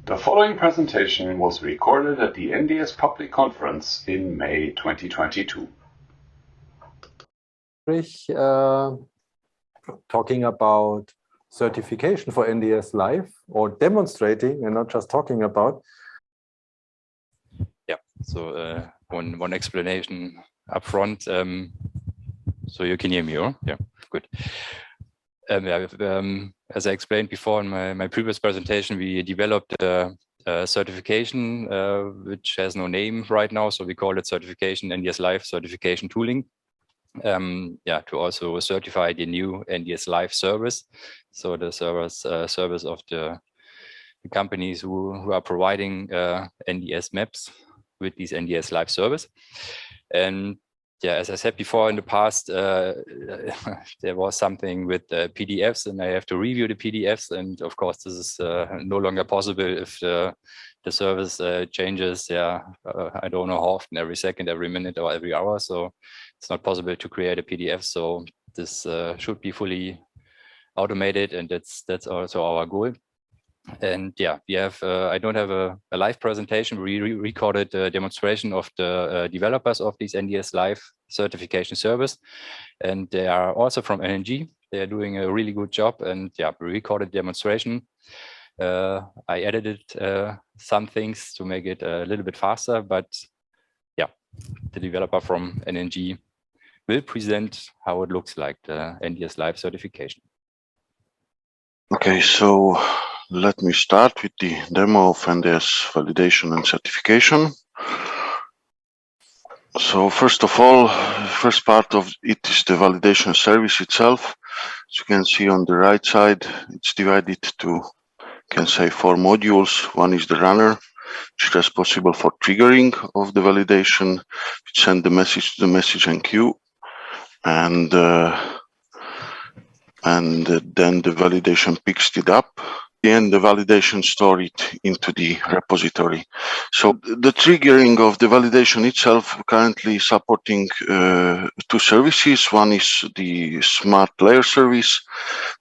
The following presentation was recorded at the NDS Public Conference in May 2022. Talking about certification for NDS.Live, or demonstrating and not just talking about. Yeah, so one explanation up front, so you can hear me, or? Yeah, good. As I explained before in my previous presentation, we developed a certification which has no name right now, so we call it certification NDS.Live certification tooling. To also certify the new NDS.Live service, so the service of the companies who are providing NDS maps with these NDS.Live service. And yeah, as I said before, in the past, there was something with PDFs, and I have to review the PDFs. And of course, this is no longer possible if the service changes. I don't know how often, every second, every minute, or every hour. So it's not possible to create a PDF. So this should be fully automated, and that's also our goal. And yeah, we have, I don't have a live presentation. We recorded a demonstration of the developers of this NDS.Live certification service. And they are also from NNG. They are doing a really good job. And yeah, we recorded demonstration. I edited some things to make it a little bit faster, but yeah, the developer from NNG will present how it looks like, the NDS.Live certification. Okay, so let me start with the demo of NDS validation and certification. So first of all, first part of it is the validation service itself. As you can see on the right side, it's divided to, you can say, 4 modules. One is the runner, which is responsible for triggering of the validation, which send the message to the messaging queue, and then the validation picks it up, and the validation store it into the repository. So the triggering of the validation itself currently supporting 2 services. One is the smart layer service,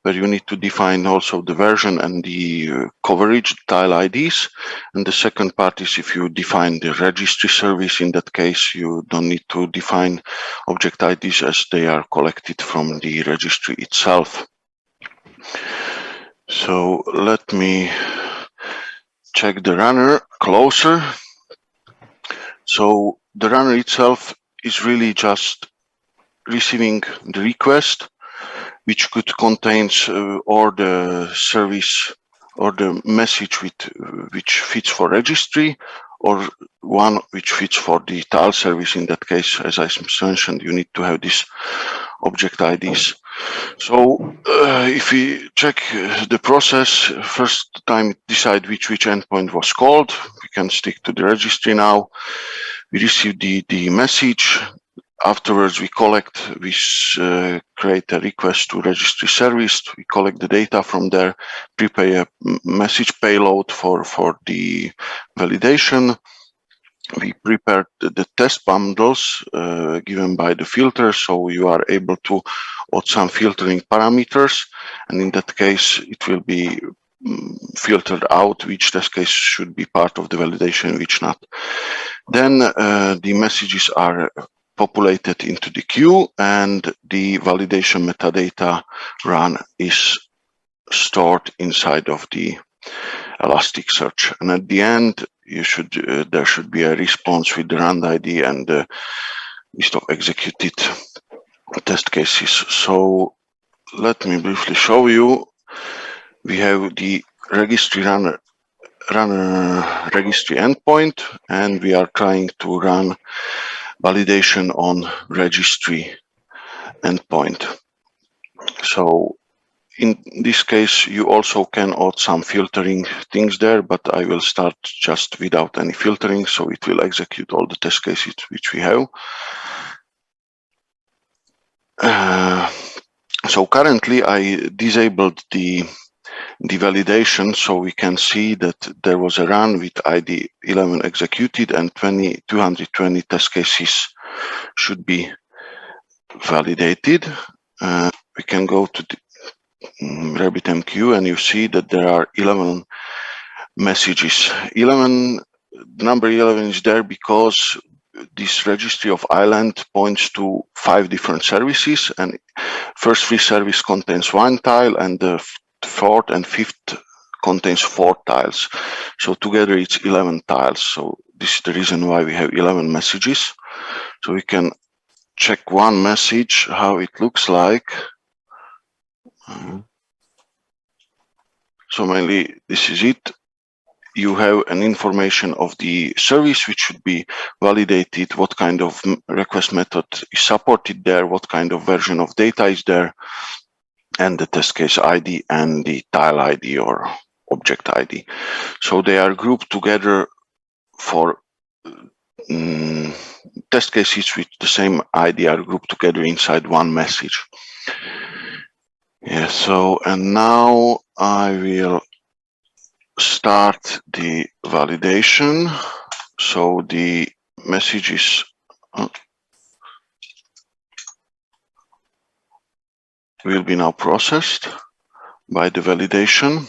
where you need to define also the version and the coverage tile IDs. And the second part is if you define the registry service. In that case, you don't need to define object IDs, as they are collected from the registry itself. So let me check the runner closer. So the runner itself is really just receiving the request, which could contain or the service or the message which fits for registry, or one which fits for the tile service. In that case, as I mentioned, you need to have these object IDs. So if we check the process, first time decide which endpoint was called. We can stick to the registry now. We receive the message. Afterwards, we create a request to registry service. We collect the data from there, prepare a message payload for the validation. We prepared the test bundles given by the filter, so you are able to add some filtering parameters, and in that case it will be filtered out which test case should be part of the validation, which not. Then the messages are populated into the queue, and the validation metadata run is stored inside of the Elasticsearch, and at the end there should be a response with the run ID and the list of executed test cases. So let me briefly show you. We have the registry runner registry endpoint, and we are trying to run validation on registry endpoint. So in this case, you also can add some filtering things there, but I will start just without any filtering, so it will execute all the test cases which we have. So currently I disabled the validation, so we can see that there was a run with ID 11 executed, and 220 test cases should be validated. We can go to the RabbitMQ, and you see that there are 11 messages. 11, the number 11 is there because this registry of island points to 5 different services, and first 3 service contains 1 tile, and the 4th and 5th contains 4 tiles. So together it's 11 tiles. So this is the reason why we have 11 messages. So we can check one message, how it looks like. So mainly this is it. You have an information of the service which should be validated, what kind of request method is supported there, what kind of version of data is there, and the test case ID and the tile ID or object ID. So they are grouped together for test cases with the same ID are grouped together inside one message. Yeah, so, and now I will start the validation. So the messages will be now processed by the validation.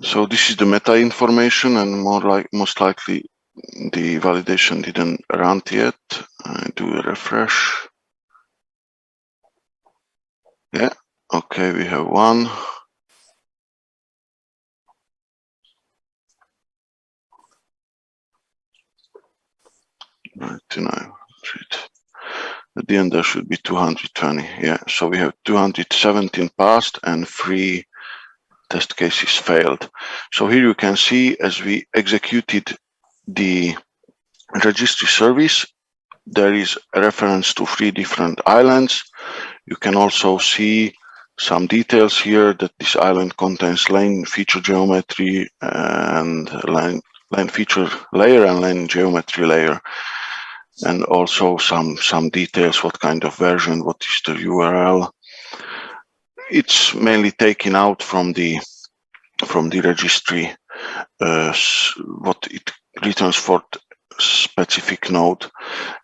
So this is the meta information, and most likely the validation didn't run yet. I do a refresh. Yeah, okay, we have one. At the end there should be 220. Yeah, so we have 217 passed and 3 test cases failed. So here you can see, as we executed the registry service, there is a reference to 3 different islands. You can also see some details here that this island contains lane feature geometry and lane feature layer and lane geometry layer, and also some details, what kind of version, what is the URL. It's mainly taken out from the registry, what it returns for specific node.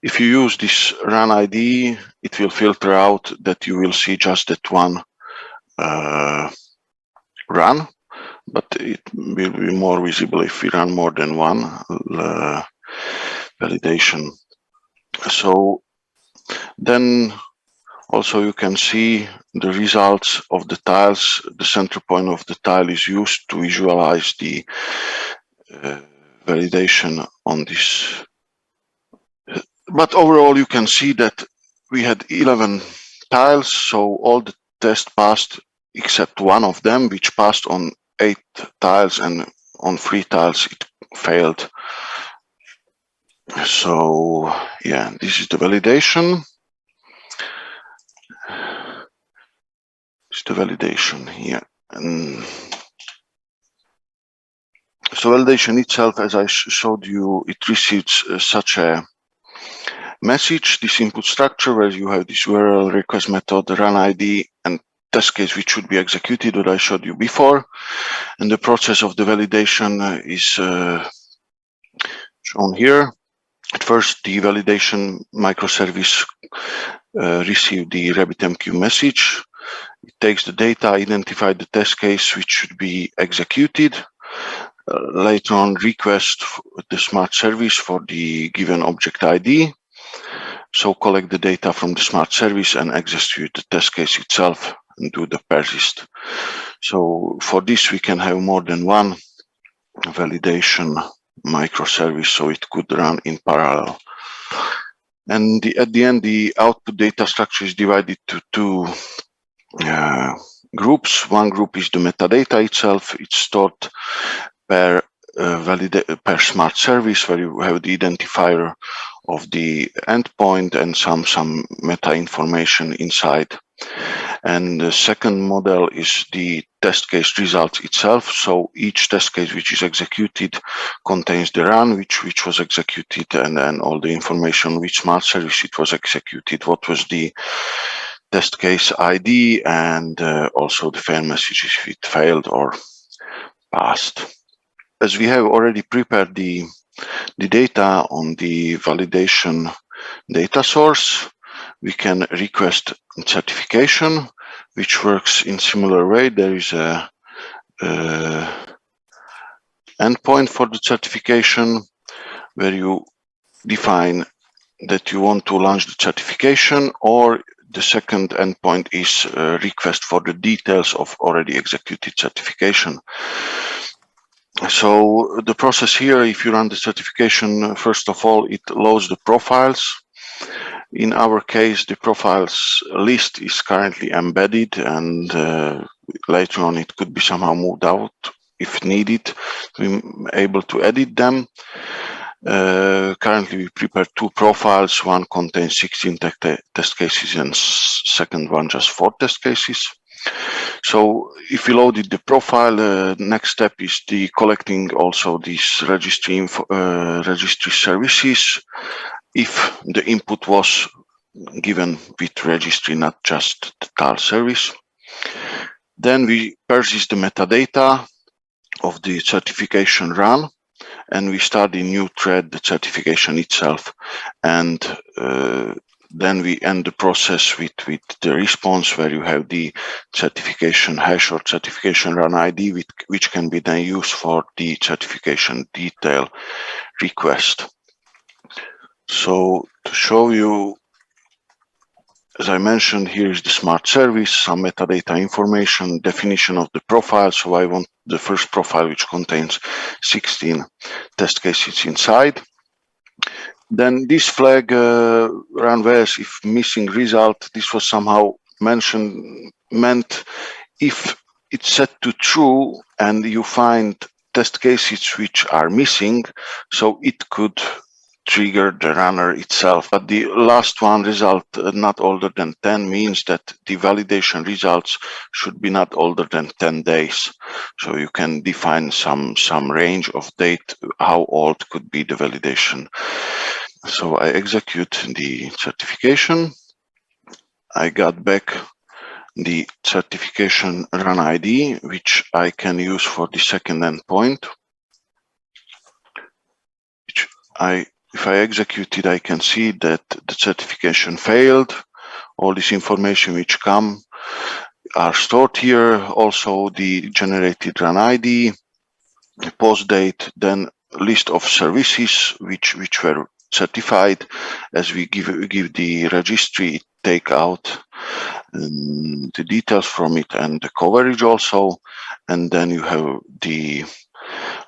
If you use this run ID, it will filter out that you will see just that one run, but it will be more visible if we run more than one validation. So then also you can see the results of the tiles. The center point of the tile is used to visualize the validation on this. But overall you can see that we had 11 tiles, so all the tests passed except one of them, which passed on 8 tiles, and on 3 tiles it failed. So yeah, this is the validation. It's the validation here. So validation itself, as I showed you, it receives such a message, this input structure, where you have this URL, request method, run ID, and test case which should be executed, that I showed you before. And the process of the validation is shown here. At first, the validation microservice receives the RabbitMQ message. It takes the data, identifies the test case which should be executed. Later on, request the smart service for the given object ID. So collect the data from the smart service and execute the test case itself and do the persist. So for this, we can have more than one validation microservice, so it could run in parallel. And at the end, the output data structure is divided to 2 groups. One group is the metadata itself. It's stored per smart service, where you have the identifier of the endpoint and some meta information inside. And the second model is the test case results itself. So each test case which is executed contains the run which was executed, and then all the information which smart service it was executed, what was the test case ID, and also the fail message if it failed or passed. As we have already prepared the the data on the validation data source, we can request certification, which works in similar way. There is a endpoint for the certification where you define that you want to launch the certification, or the second endpoint is a request for the details of already executed certification. So the process here, if you run the certification, first of all, it loads the profiles. In our case, the profiles list is currently embedded, and later on it could be somehow moved out if needed to be able to edit them. Currently we prepare 2 profiles. One contains 16 test cases and second one just 4 test cases. So if you loaded the profile, next step is the collecting also these registry services if the input was given with registry, not just the TAL service. Then we persist the metadata of the certification run, and we start a new thread, the certification itself, and then we end the process with the response, where you have the certification hash or certification run ID, which can be then used for the certification detail request. So to show you, as I mentioned, here is the smart service, some metadata information, definition of the profile. So I want the first profile, which contains 16 test cases inside. Then this flag run whereas if missing result, this was somehow meant if it's set to true and you find test cases which are missing, so it could trigger the runner itself. But the last one result not older than 10 means that the validation results should be not older than 10 days. So you can define some range of date, how old could be the validation. So I execute the certification. I got back the certification run ID, which I can use for the second endpoint. If I execute it, I can see that the certification failed. All this information which come are stored here. Also the generated run ID, the post date, then list of services which were certified. As we give the registry, take out the details from it and the coverage also, and then you have the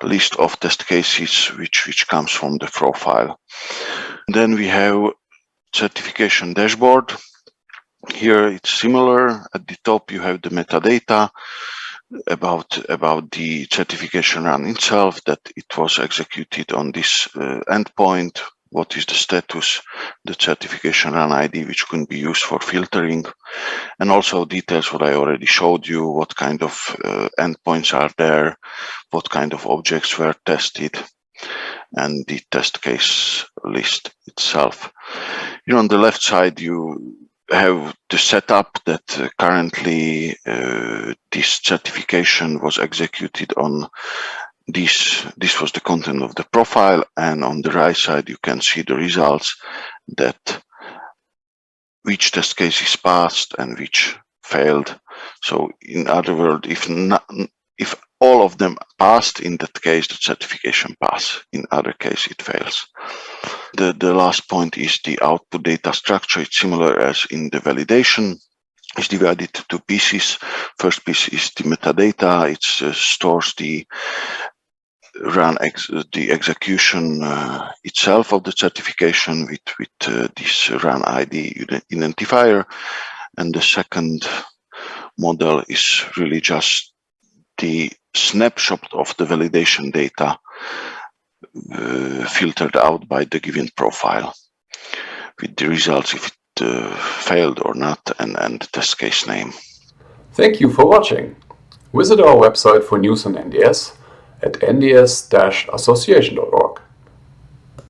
list of test cases which comes from the profile. Then we have certification dashboard. Here it's similar. At the top you have the metadata about the certification run itself, that it was executed on this endpoint, what is the status, the certification run ID, which can be used for filtering, and also details what I already showed you, what kind of endpoints are there, what kind of objects were tested, and the test case list itself. Here on the left side you have the setup that currently this certification was executed on this was the content of the profile, and on the right side you can see the results, that which test cases passed and which failed. So in other words, if all of them passed, in that case the certification pass, in other case it fails. The last point is the output data structure. It's similar as in the validation. It's divided into 2 pieces. First piece is the metadata. It stores the execution itself of the certification with this run ID identifier, and the second model is really just the snapshot of the validation data filtered out by the given profile with the results if it failed or not, and the test case name. Thank you for watching. Visit our website for news on NDS at nds-association.org.